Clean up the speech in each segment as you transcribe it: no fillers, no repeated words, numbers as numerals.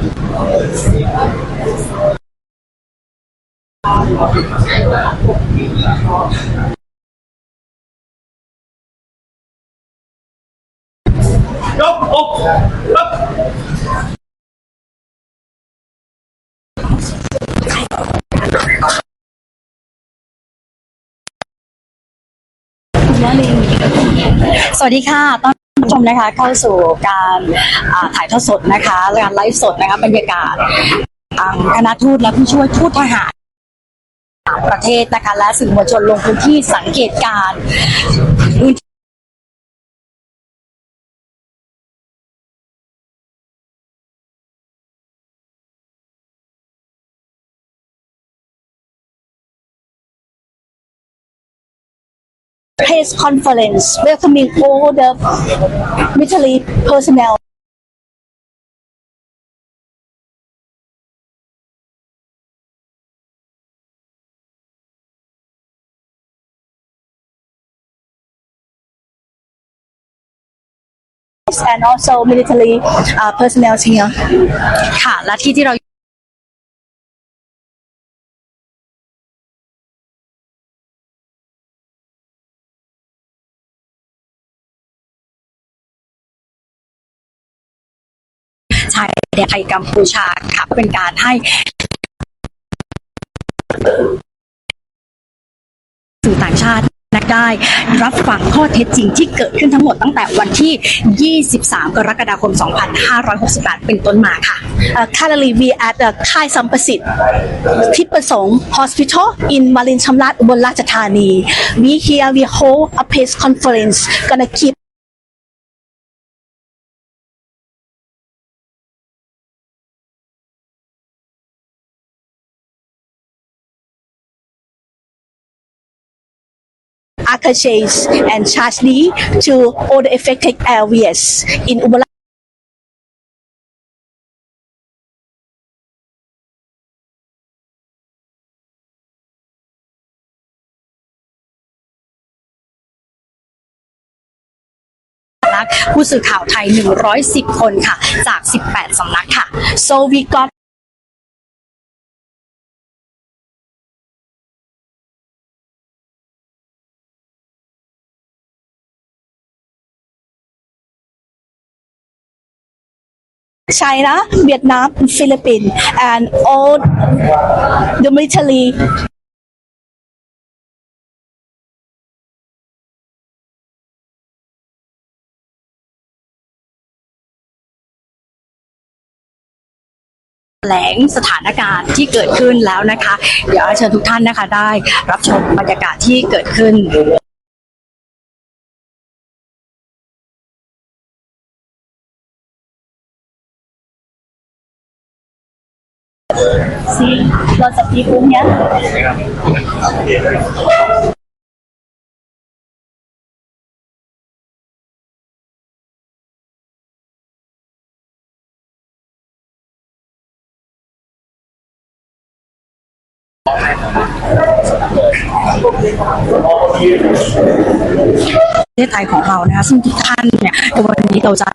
สวัสดีค่ะต้อนรับชมนะคะเข้าสู่การถ่ายทอดสดนะคะการไลฟ์สดนะคะบรรยากาศคณะทูตและผู้ช่วยทูตทหารต่างประเทศนะคะและสื่อมวลชนลงพื้นที่สังเกตการณ์พื้นที่press conference welcoming all the military personnel and also military personnel here ค่ะและที่เราชายแดนไทยกัมพูชาค่ะเป็นการให้สื่อต่างชาติได้รับฟังข้อเท็จจริงที่เกิดขึ้นทั้งหมดตั้งแต่วันที่ 23 กรกฎาคม 2568 เป็นต้นมาค่ะ Currently we at the ค่ายสัมประสิทธิ์ทิพย์ประสงค์ Hospital in วารินชำราบอุบลราชธานี We here we hold a press conference gonna keep Escalation and charge to all the affected areas in อุบลผู้สื่อข่าวไทย 110 คนค่ะจาก 18 สำนักค่ะ so we got China, Vietnam, Philippines, and all the militaryแถลงสถานการณ์ที่เกิดขึ้นแล้วนะคะเดี๋ยวเชิญทุกท่านนะคะได้รับชมบรรยากาศที่เกิดขึ้นSee, lots of people here. ประเทศไทยของเรานะคะซึ่งทุกท่านเนี่ยในวันนี้เราจะ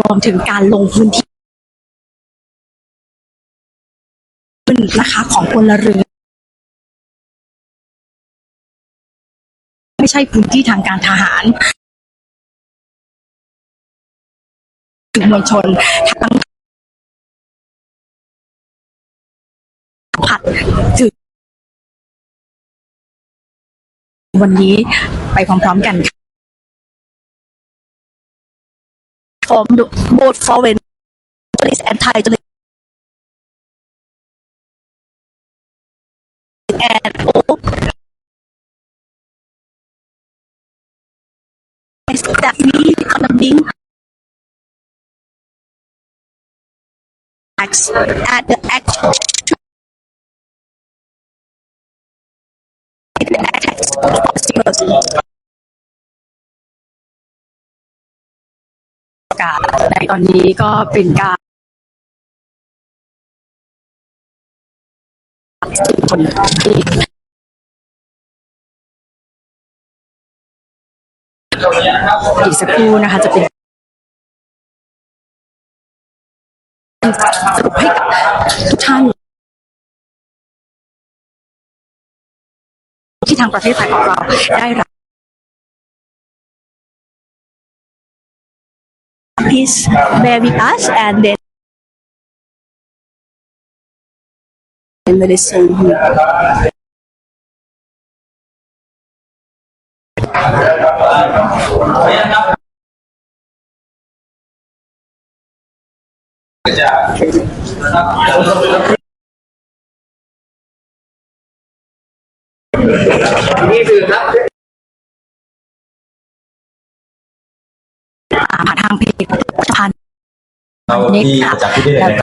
รวมถึงการลงพื้นที่นะคะของพลเรือนไม่ใช่พื้นที่ทางการทหารมวลชนทั้งผัดถึงวันนี้ไปพร้อมๆกันfrom both foreign journalists and Thai journalists and all that we gonna bring at the attacksในตอนนี้ก็เป็นการคนที่อีกสักครู่นะคะจะเป็น สรุปให้กับทุกท่านที่ทางประเทศไทยของเราได้รับ Please bear with us and then very soon. นี่คือครับผ่านทางเพจสะพาน เราที่จากที่ได้เลย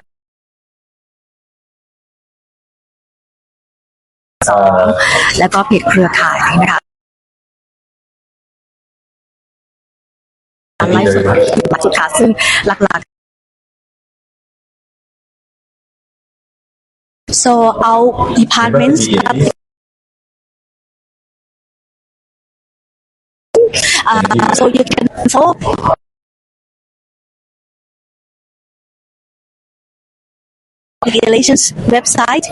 แล้วก็เพจเครือข่ายนะคะไลฟ์สดล่าสุดค่ะซึ่งหลักๆ so our departments so you can follow Escalation's website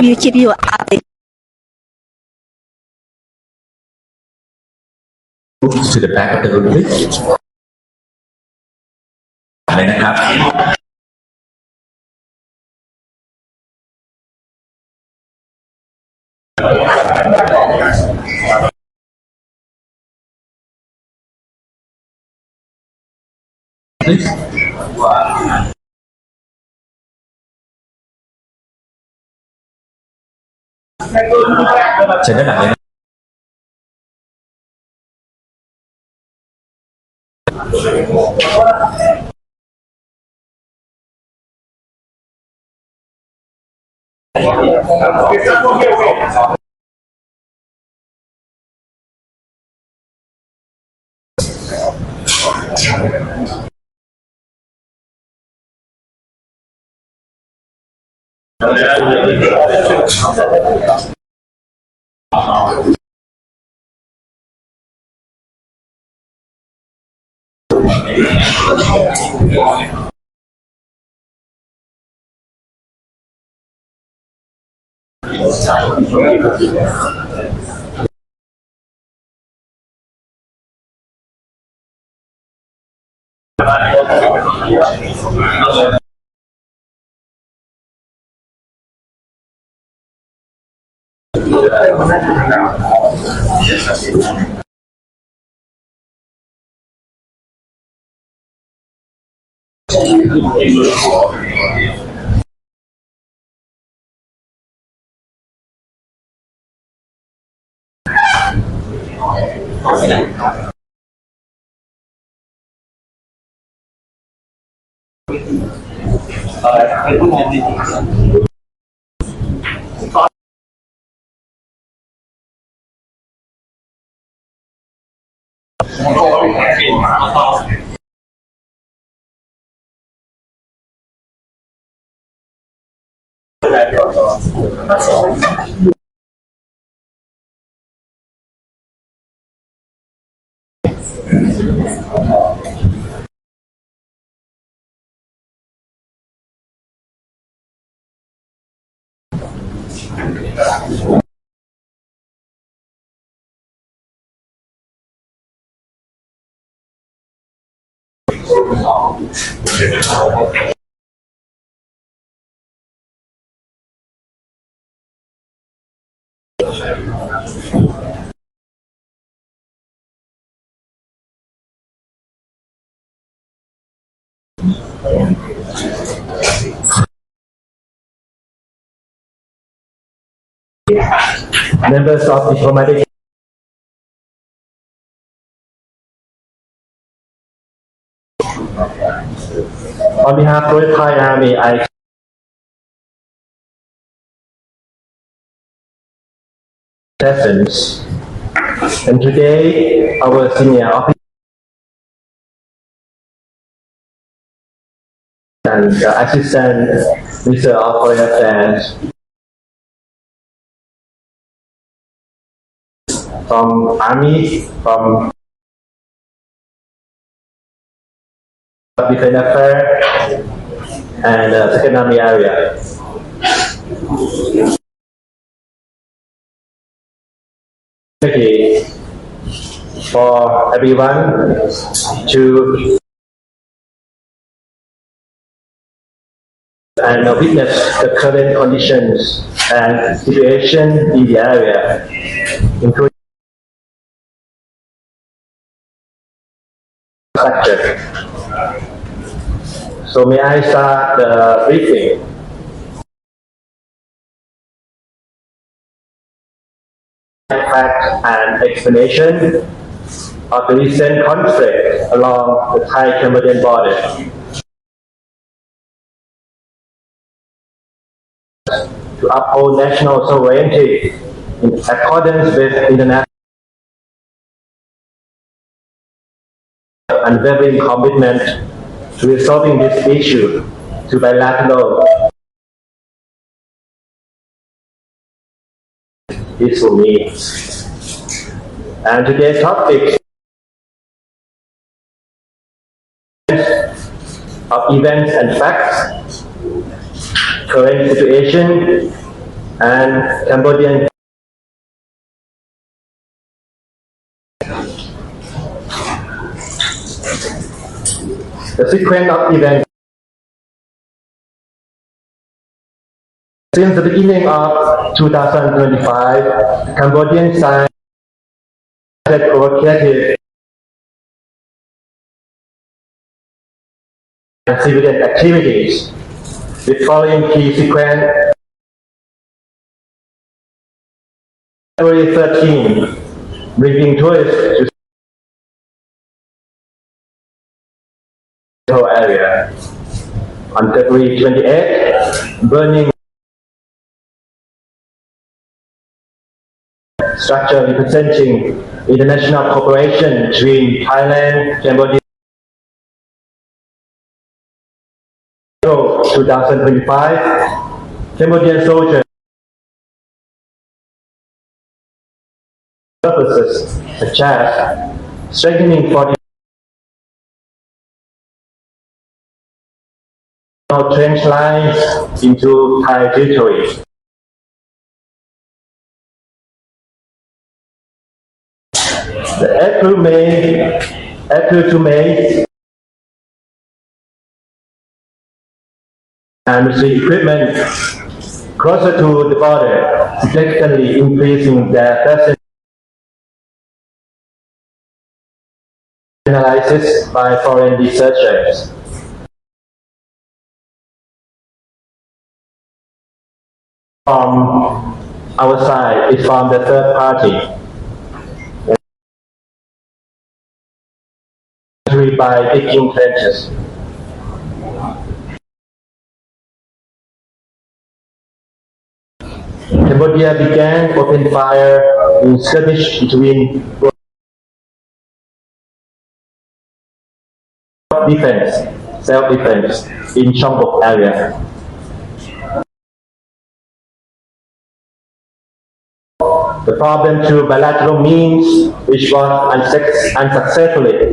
we'll keep you updated to the back of the room please เลยนะครับ เชิญด้านหลังเลยนะMembers of diplomatic on behalf of the Thai Army, I sessions, and today our senior officer and the assistant minister of foreign affairs from army, from defense affair and second army area. Okay, for everyone to and witness the current conditions and situation in the area, including structure. So may I start the briefing? Fact and explanation of the recent conflict along the Thai-Cambodian border. To uphold national sovereignty in accordance with international unwavering commitment to resolving this issue to bilateral peaceful means. And today's topic of events and facts, current situation, and Cambodian the sequence of events. Since the beginning of 2025, the Cambodian side has provocative and civilian activities with following key sequence. February 13, bringing tourists to the area. On February 28, burning structure representing international cooperation between Thailand, Cambodia. 2025, Cambodian soldiers purposes such as strengthening for trench lines into Thai territory. The April to May and military equipment closer to the border, significantly increasing their presence. Analysis by foreign researchers. From our side, is from the third party. By digging trenches. Cambodia began open fire in skirmish between self-defense in Chongbuk area. The problem through bilateral means, which was unsuccessfully.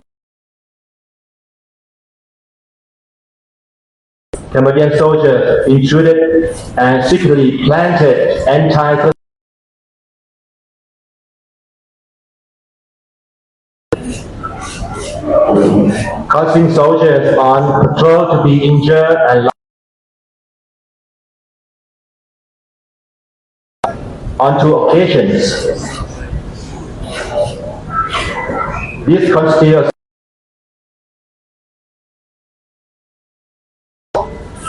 Cambodian soldiers intruded and secretly planted anti causing soldiers on patrol to be injured and on two occasions. This constitutes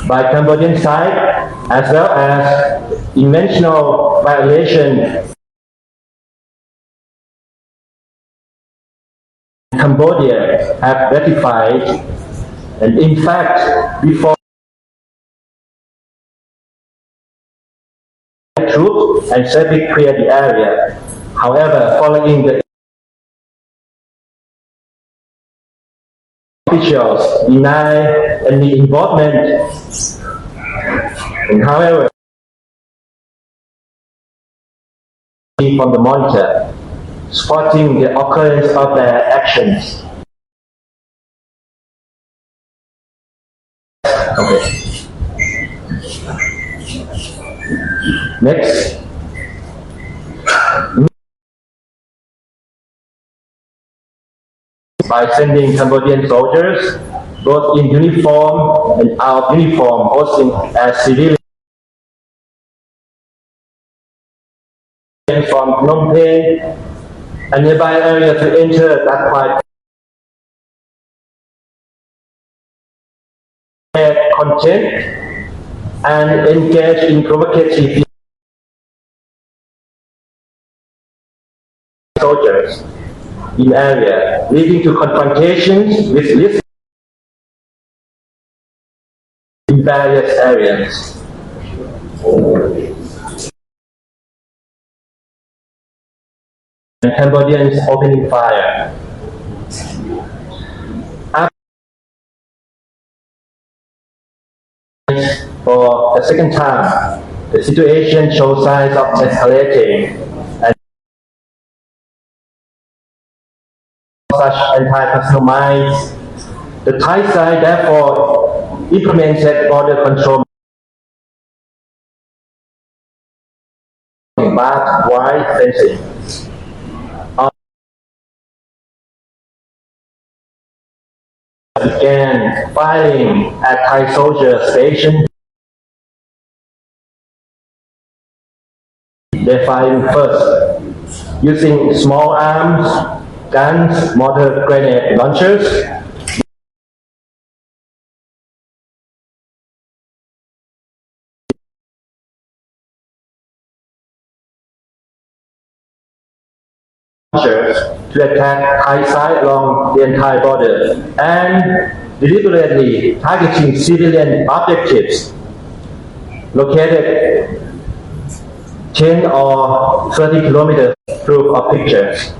by Cambodian side as well as intentional violation. Cambodia have ratified, and in fact, before troops and civic clear the area. However, following the officials deny any involvement, and however, from the monitor, spotting the occurrence of their actions. Next. By sending Cambodian soldiers, both in uniform and out of uniform, posing as civilians from Phnom Penh and nearby area to enter that part content and engage in provocative soldiers in area, leading to confrontations with this in various areas. And Cambodians opening fire. For the second time, the situation shows signs of escalating and such anti-personnel mines. The Thai side therefore implemented border control barbed wire fencing. Began firing at Thai soldier station. They firing first using small arms, guns, mortar grenade launchers. To attack Thai side along the entire border and deliberately targeting civilian objectives located 10 or 30 kilometers through of pictures.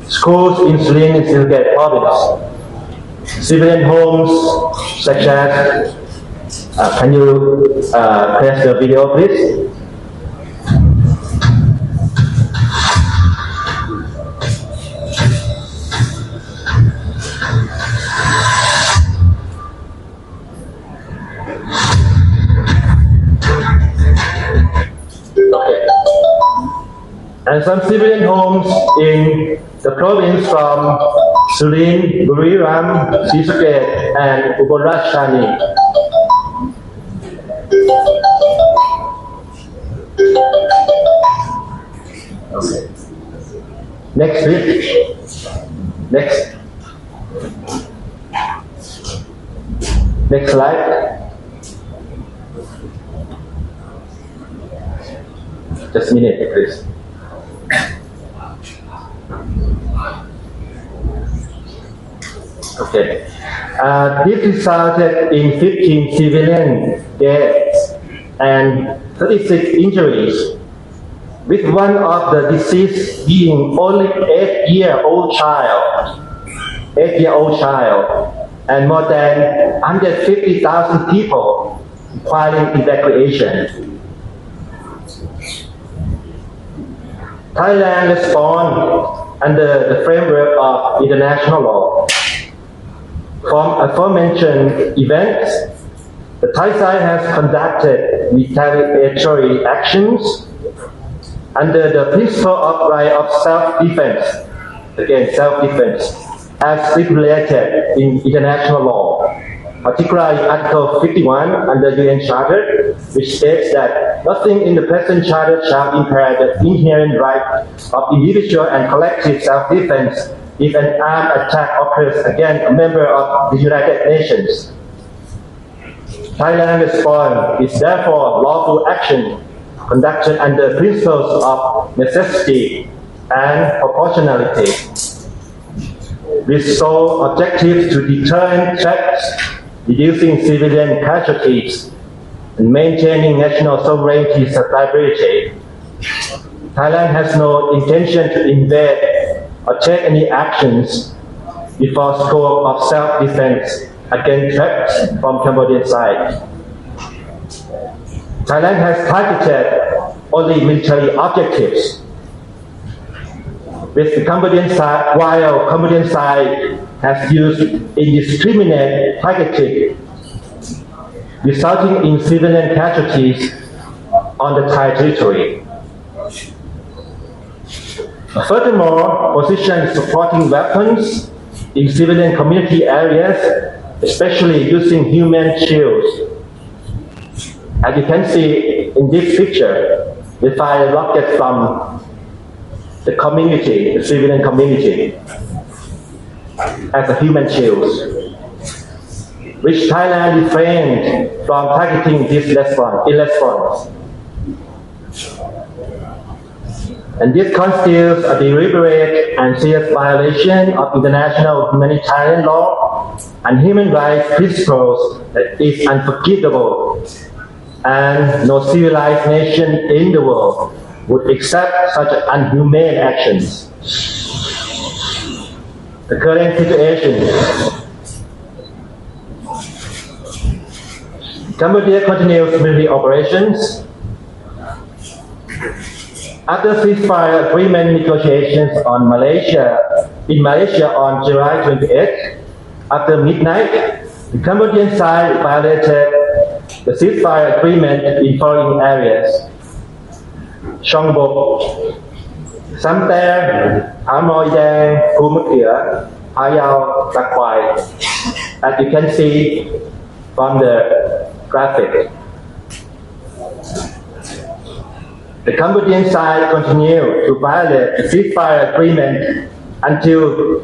Schools in Surin and Silget province, civilian homes such as, can you press the video please? And some civilian homes in the province from Surin, Buriram, Ceasefire, and Ubon Ratchathani. Okay. Next please. Next. Next slide. Just a minute, please. Okay. This resulted in 15 civilian deaths and 36 injuries, with one of the deceased being only 8-year-old child, and more than 150,000 people requiring evacuation. Thailand responded under the framework of international law. From aforementioned events, the Thai side has conducted retaliatory actions under the principle of right of self-defense, again self-defense, as stipulated in international law, particularly Article 51 under UN Charter, which states that nothing in the present Charter shall impair the inherent right of individual and collective self-defense if an armed attack occurs against a member of the United Nations. Thailand's response is therefore lawful action conducted under principles of necessity and proportionality, with sole objective to deter threats, reducing civilian casualties, and maintaining national sovereignty and stability. Thailand has no intention to invade or take any actions before scope of self-defense against threats from Cambodian side. Thailand has targeted only military objectives, with the Cambodian side, while Cambodian side has used indiscriminate targeting, resulting in civilian casualties on the Thai territory. Furthermore, positions supporting weapons in civilian community areas, especially using human shields. As you can see in this picture, they fire rockets from the community, the civilian community, as a human shield, which Thailand refrained from targeting this in response. And this constitutes a deliberate and serious violation of international humanitarian law and human rights principles that is unforgivable, and no civilized nation in the world would accept such inhumane actions. The current situation. Cambodia continues military operations. After ceasefire agreement negotiations in Malaysia on July 28, after midnight, the Cambodian side violated the ceasefire agreement in following areas: Chong Bok, Sam Ter, Amoy Dang, Phu Mak Kea, Payao, Tak Kwai, as you can see from the graphic. The Cambodian side continued to violate the ceasefire agreement until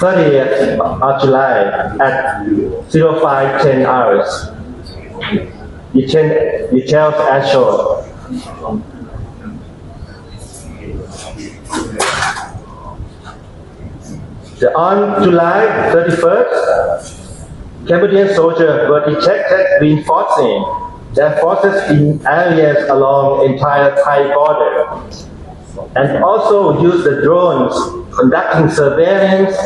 30th of July at 05:10 hours. Details as shown. On July 31st, Cambodian soldiers were detected reinforcing their forces in areas along the entire Thai border, and also used the drones conducting surveillance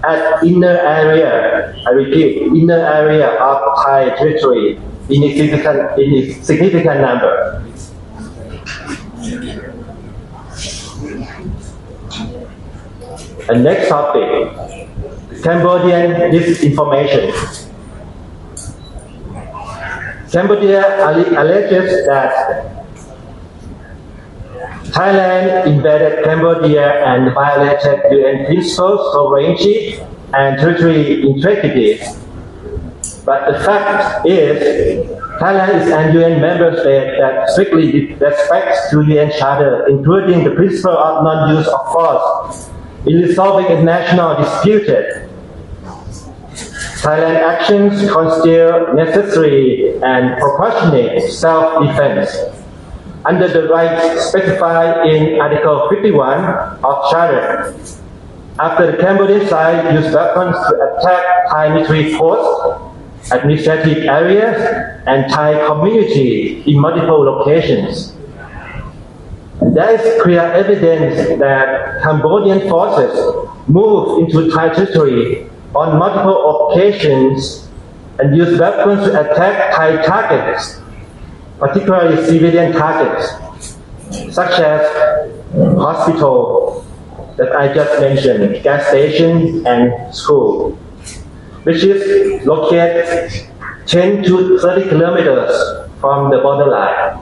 at inner area, I repeat, inner area of Thai territory in a significant number. And next topic, Cambodian disinformation. Cambodia alleges that Thailand invaded Cambodia and violated UN principles, sovereignty, and territorial integrity. But the fact is, Thailand is an UN member state that strictly respects the UN Charter, including the principle of non-use of force in resolving international disputes. Thailand actions constitute necessary and proportionate self-defense under the rights specified in Article 51 of Charter. After the Cambodian side used weapons to attack Thai military posts, administrative areas, and Thai community in multiple locations. There is clear evidence that Cambodian forces moved into Thai territory on multiple occasions and used weapons to attack Thai targets, particularly civilian targets, such as hospital that I just mentioned, gas station, and school, which is located 10 to 30 kilometers from the borderline.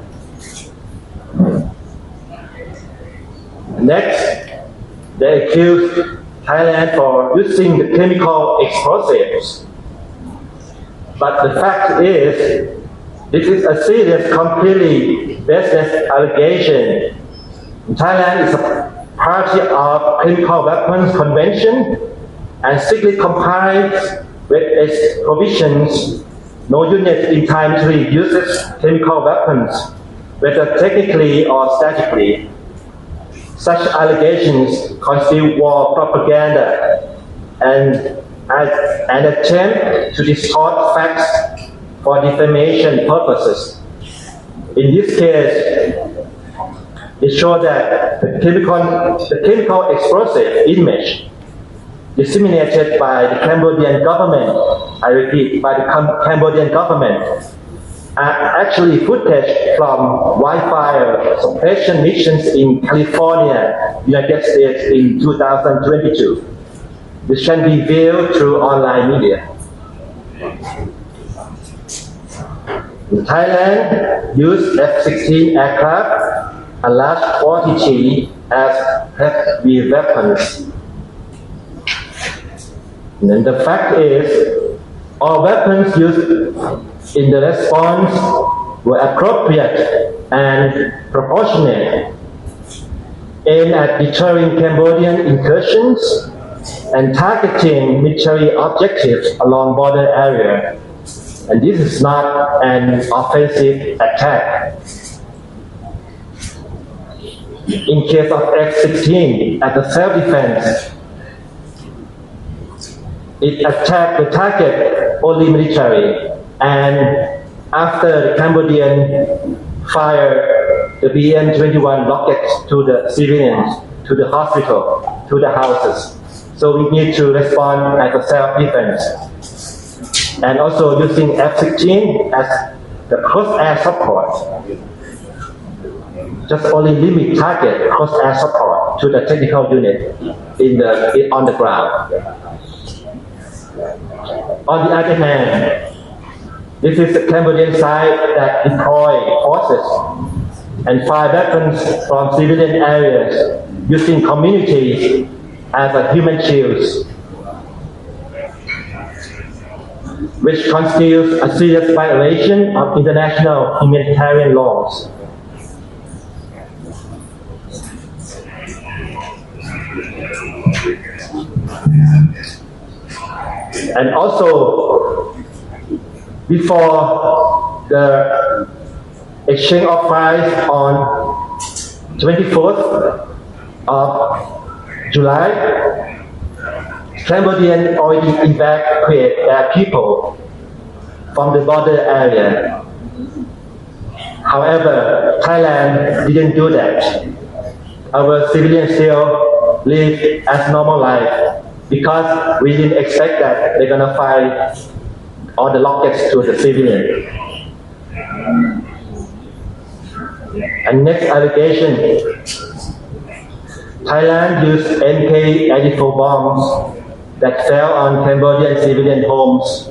Next, they accused Thailand for using the chemical explosives. But the fact is, this is a serious, completely baseless allegation. Thailand is a party of Chemical Weapons Convention and strictly complies with its provisions. No unit in Thai military uses chemical weapons, whether technically or statically. Such allegations constitute war propaganda and an attempt to distort facts for defamation purposes. In this case, it shows that the chemical explosive image disseminated by the Cambodian government, I repeat, by the Cambodian government, are actually footage from wildfire suppression missions in California, United States in 2022, which can be viewed through online media. Thailand used F-16 aircraft, a large quantity, as heavy weapons. And the fact is, all weapons used in the response were appropriate and proportionate, aimed at deterring Cambodian incursions and targeting military objectives along border area. And this is not an offensive attack. In case of F-16, as a self-defense, it attacked the target only military, and after the Cambodian fired the BM-21 rockets to the civilians, to the hospital, to the houses. So we need to respond as a self-defense. And also using F-16 as the cross-air support. Just only limit target cross-air support to the technical unit on the ground. On the other hand, this is the Cambodian side that deploy forces and fire weapons from civilian areas using communities as a human shields, which constitutes a serious violation of international humanitarian laws. And also, before the exchange of fires on 24th of July, Cambodian already evacuated their people from the border area. However, Thailand didn't do that. Our civilians still live as normal life because we didn't expect that they're gonna fire all the rockets to the civilian. And next allegation, Thailand used Mk-84 bombs that fell on Cambodian civilian homes.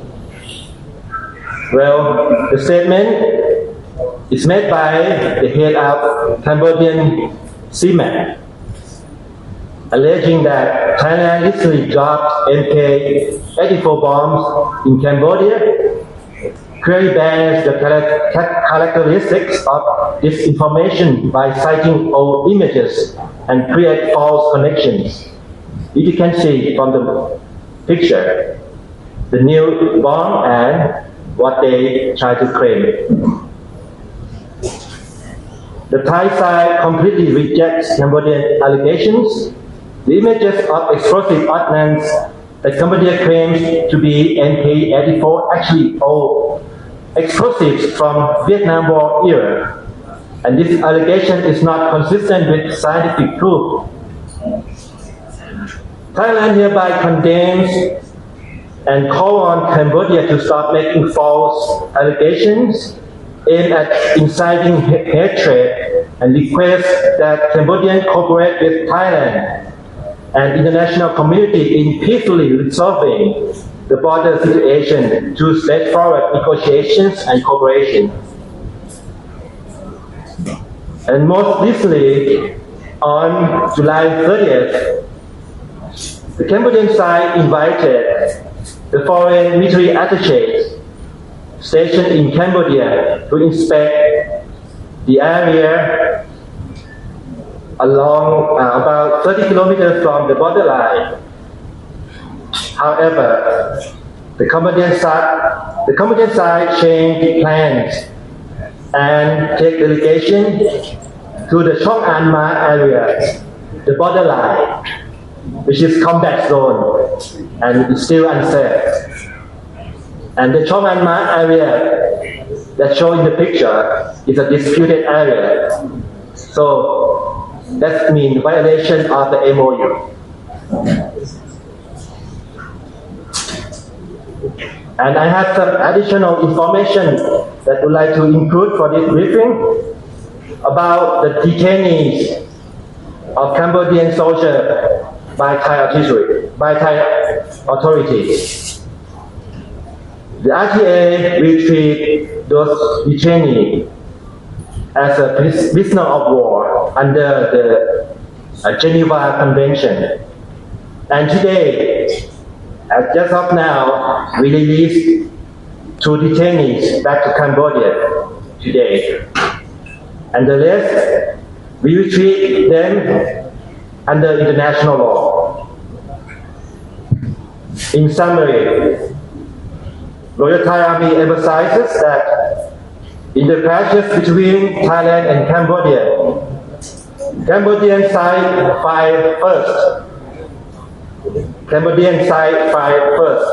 Well, the statement is made by the head of Cambodian CMAC, alleging that Thailand literally dropped Mk-84 bombs in Cambodia, clearly bans the characteristics of disinformation by citing old images and create false connections. If you can see from the picture, the new bomb and what they try to claim. The Thai side completely rejects Cambodian allegations. The images of explosive ordnance that Cambodia claims to be Mk-84 actually all explosives from Vietnam War era. And this allegation is not consistent with scientific proof. Thailand hereby condemns and call on Cambodia to stop making false allegations aimed at inciting hatred and request that Cambodians cooperate with Thailand and international community in peacefully resolving the border situation through straightforward negotiations and cooperation. And most recently, on July 30th, the Cambodian side invited the foreign military attaches stationed in Cambodia to inspect the area along about 30 kilometers from the borderline. However, the Cambodian side changed plans and take delegation to the Chong An Ma area, the borderline, which is combat zone and is still unsafe. And the Chong An Ma area that shown in the picture is a disputed area. So that means violation of the MOU. And I have some additional information that I would like to include for this briefing about the detainees of Cambodian soldiers by Thai authorities. The RTA will treat those detainees as a prisoner of war under the Geneva Convention. And today, just of now, we released 2 detainees back to Cambodia today. And the rest, we will treat them under international law. In summary, Royal Thai Army emphasizes that in the clashes between Thailand and Cambodia, Cambodian side fight first. Cambodian side fight first,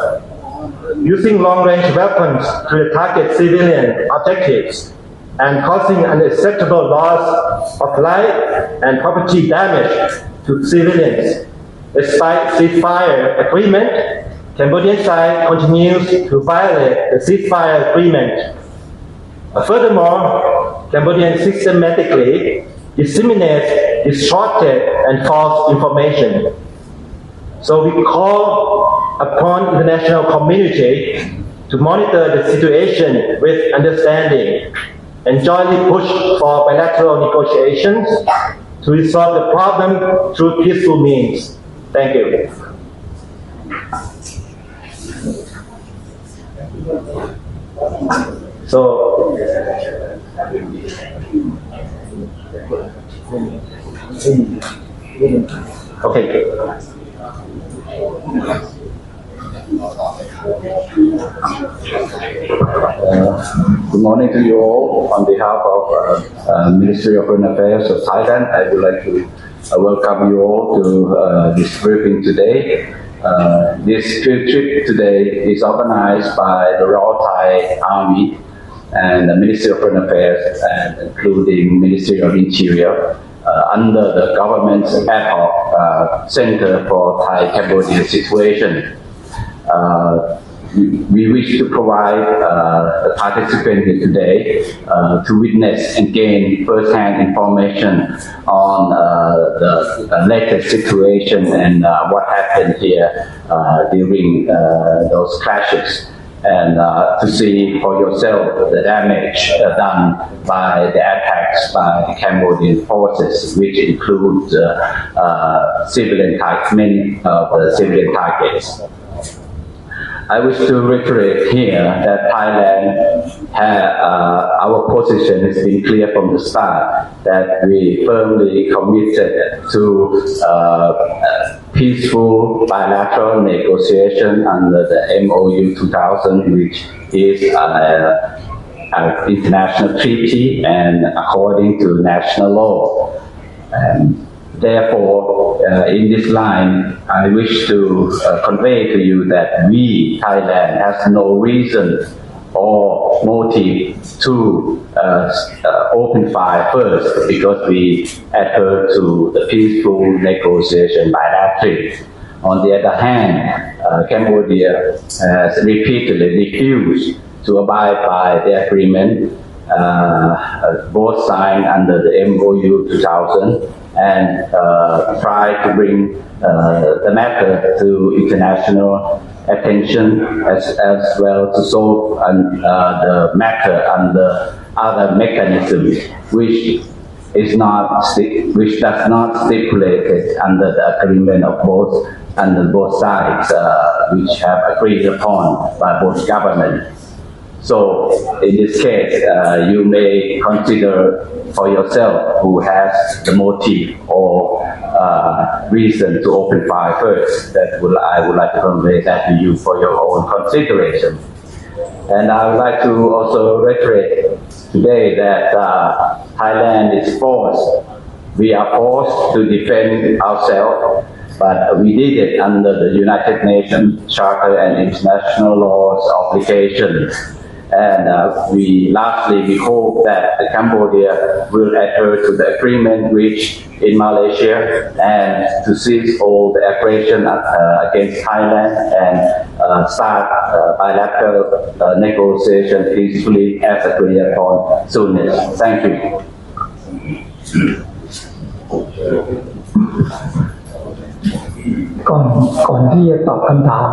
using long-range weapons to target civilian objectives and causing unacceptable loss of life and property damage to civilians. Despite ceasefire agreement, Cambodian side continues to violate the ceasefire agreement. Furthermore, Cambodians systematically disseminate distorted and false information. So we call upon international community to monitor the situation with understanding and jointly push for bilateral negotiations to resolve the problem through peaceful means. Thank you. So, okay. Good morning to you all. On behalf of Ministry of Foreign Affairs of Thailand, I would like to welcome you all to this briefing today. This field trip today is organized by the Royal Thai Army and the Ministry of Foreign Affairs, and including Ministry of Interior, under the government's ad hoc Center for Thai-Cambodia Situation. We wish to provide the participants here today to witness and gain first-hand information on the latest situation and what happened here during those clashes, and to see for yourself the damage done by the attacks by Cambodian forces, which includes many of the civilian targets. I wish to reiterate here that Thailand our position has been clear from the start that we firmly committed to peaceful bilateral negotiation under the MOU 2000, which is an international treaty and according to national law. Therefore, in this line, I wish to convey to you that we, Thailand, has no reason or motive to open fire first, because we adhere to the peaceful negotiation bilaterally. On the other hand, Cambodia has repeatedly refused to abide by the agreement, both signed under the MOU 2000, and try to bring the matter to international attention as well to solve the matter under other mechanisms which does not stipulate it under the agreement of both sides, which have agreed upon by both governments. So in this case, you may consider for yourself who has the motive or reason to open fire first. I would like to convey that to you for your own consideration. And I would like to also reiterate today that Thailand is forced. We are forced to defend ourselves, but we did it under the United Nations Charter and international laws obligation. And lastly, we hope that Cambodia will adhere to the agreement reached in Malaysia and to cease all the aggression against Thailand and start bilateral negotiation peacefully as agreed upon soonest. Thank you. ก่อนที่จะตอบคำถาม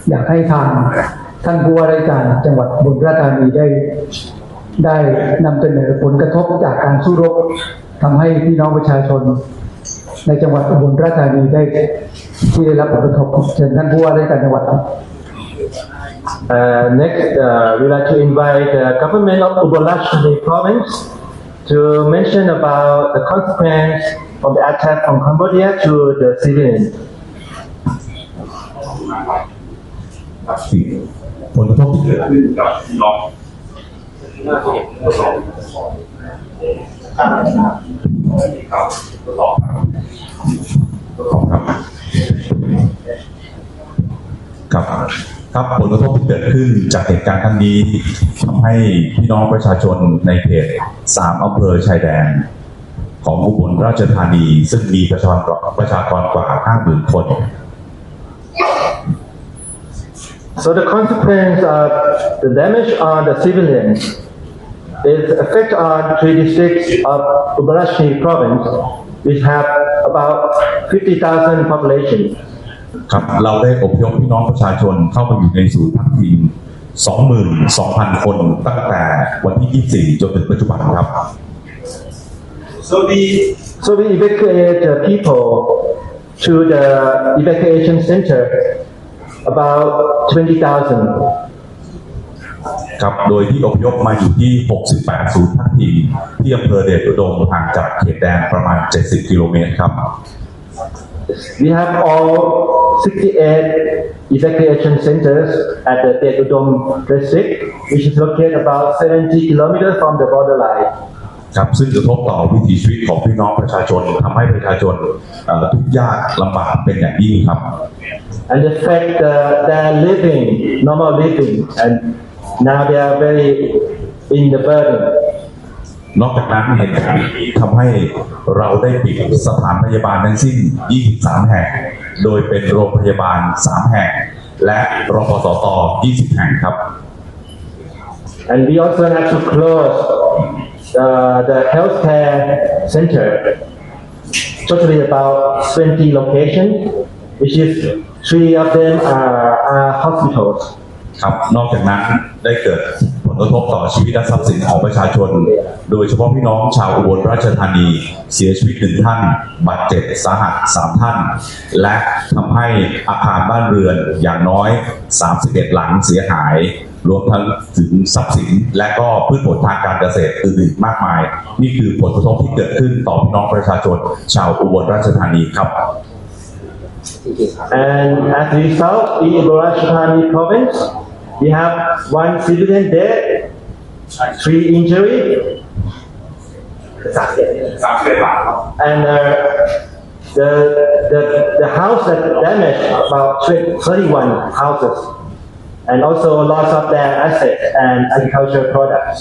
อยากให้ทาง ท่านผู้ว่าราชการจังหวัดอุบลราชธานีได้นำเสนอผลกระทบจากการสู้รบทำให้พี่น้องประชาชนในจังหวัดอุบลราชธานีที่ได้รับผลกระทบเชิญท่านผู้ว่าราชการจังหวัดครับ Next, we'd like to invite the government of Ubon Ratchathani province to mention about the consequence of the attack from Cambodia to the civilians. ผลกระทบที่เกิดขึ้นกับพี่น้องครับผลกระทบที่เกิดขึ้นจากเหตุการณ์ครั้งนี้ทำให้พี่น้องประชาชนในเขต3อำเภอชายแดนของอุบลราชธานีซึ่งมีประชากรกว่า 50,000 คน So the consequence of the damage on the civilians is effect on 3 districts of Ubon Ratchathani province, which have about 50,000 population. ครับเราได้อพยพพี่น้องประชาชนเข้าไปอยู่ในศูนย์พักพิง 22,000 คนตั้งแต่วันที่ 24 จนถึงปัจจุบันครับ So we evacuate the people to the evacuation center about 20,000. ครับโดยที่อพยพมาอยู่ที่ 68 ศูนย์พักพิงที่อำเภอเดชอุดมห่างจากเขตแดนประมาณ 70 กิโลเมตรครับ We have all 68 evacuation centers at the Dech Udom district, which is located about 70 kilometers from the borderline. ครับซึ่งกระทบต่อวิถีชีวิตของพี่น้องประชาชนทำให้ประชาชนทุกข์ยากลำบากเป็นอย่างยิ่งครับ And affect their living, normal living, and now they are very in the burden. นอกจากนั้นเหตุการณ์นี้ทำให้เราได้ปิดสถานพยาบาลทั้งสิ้น 23 แห่ง โดยเป็นโรงพยาบาล 3 แห่ง และรพสต 20 แห่งครับ And we also have to close the healthcare center, totally about 20 locations, which is 3 of them are hospitals. ครับนอกจากนั้นได้เกิดผลกระทบต่อชีวิตและทรัพย์สินของประชาชนโดยเฉพาะพี่น้องชาวอุบลราชธานีเสียชีวิต1 ท่านบาดเจ็บสาหัส3 ท่านและทำให้อาคารบ้านเรือนอย่างน้อย31 หลังเสียหายรวมทั้งถึงทรัพย์สินและก็พืชผลทางการเกษตรอื่นๆมากมายนี่คือผลกระทบที่เกิดขึ้นต่อพี่น้องประชาชนชาวอุบลราชธานีครับ And as a result, in Ubon Ratchathani province, we have 1 civilian dead, 3 injured, and the house that damaged about 31 houses, and also loss of their assets and agricultural products.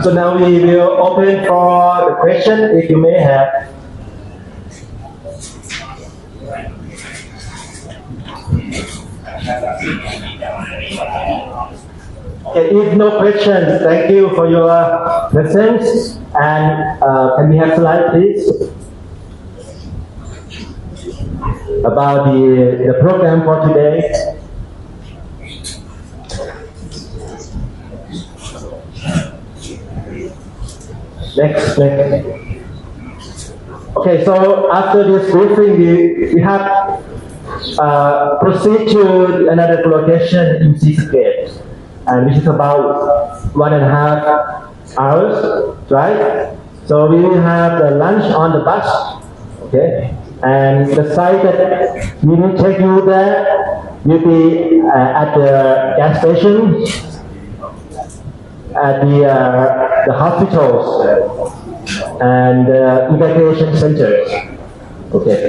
So now we will open for the question if you may have. Okay, if no question, thank you for your presence. And can we have slide, please? About the program for today. Next. Okay, so after this briefing, we have proceed to another location in Ceasefire, and which is about 1.5 hours, right? So we will have the lunch on the bus, okay? And the site that we will take you there will be at the gas station, at the hospitals and evacuation centers. Okay.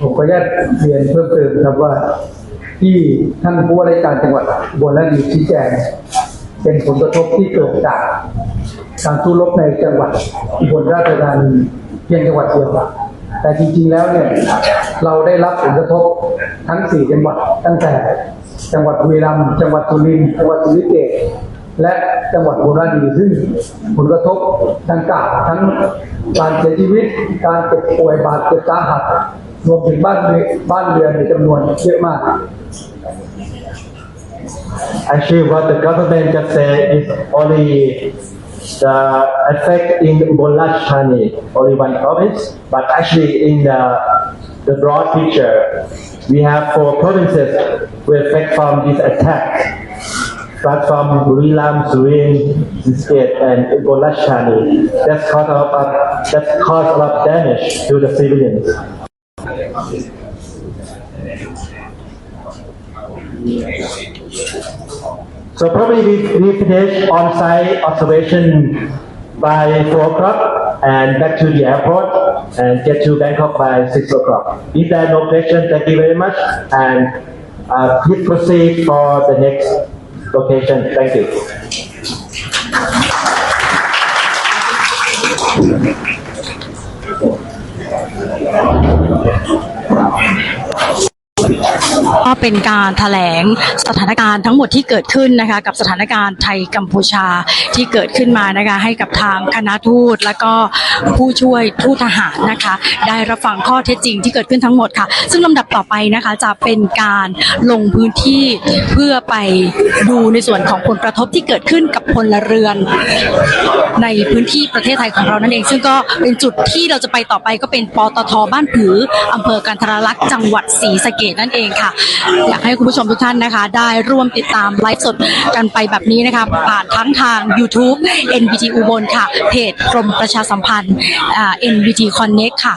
ผมขออนุญาตเรียนเพิ่มเติมครับว่าที่ท่านผู้ว่าราชการจังหวัดอุบลราชธานีชี้แจงเป็นผลกระทบที่เกิดจากการสู้รบในจังหวัดอุบลราชธานีเพียงจังหวัดเดียวแต่จริงๆแล้วเนี่ย เราได้รับผลกระทบทั้ง4จังหวัดตั้งแต่จังหวัดบุรีรัมย์จังหวัดสุรินทร์จังหวัดศรีสะเกษและจังหวัดอุบลราชธานีซึ่งผลกระทบดังกล่าวทั้งการเสียชีวิตการเจ็บป่วยบาดเจ็บสาหัสรวมถึงบ้านเรือนในจำนวนเยอะมาก Actually, what the government just said is only the effect in Ubon Ratchathani, only one province, but actually in the broad picture, we have 4 provinces who affect from this attack. But from Buri Ram, Surin, Sisket, and Ubon Ratchathani, that's caused a lot of damage to the civilians. So probably we finish on-site observation by 4 o'clock and back to the airport and get to Bangkok by 6 o'clock. If there are no questions, thank you very much and please proceed for the next location. Thank you. ก็เป็นการแถลงสถานการณ์ทั้งหมดที่เกิดขึ้นนะคะกับสถานการณ์ไทยกัมพูชาที่เกิดขึ้นมานะคะให้กับทางคณะทูตและก็ผู้ช่วยทูตทหารนะคะได้รับฟังข้อเท็จจริงที่เกิดขึ้นทั้งหมดค่ะซึ่งลำดับต่อไปนะคะจะเป็นการลงพื้นที่เพื่อไปดูในส่วนของผลกระทบที่เกิดขึ้นกับพลเรือนในพื้นที่ประเทศไทยของเรานั่นเองซึ่งก็เป็นจุดที่เราจะไปต่อไปก็เป็นปตท.บ้านผืออำเภอกันทรลักษณ์จังหวัดศรีสะเกษนั่นเองค่ะอยากให้คุณผู้ชมทุกท่านนะคะได้ร่วมติดตามไลฟ์สดกันไปแบบนี้นะคะผ่านทั้งทาง YouTube NBT อุบลค่ะเพจกรมประชาสัมพันธ์NBT Connect ค่ะ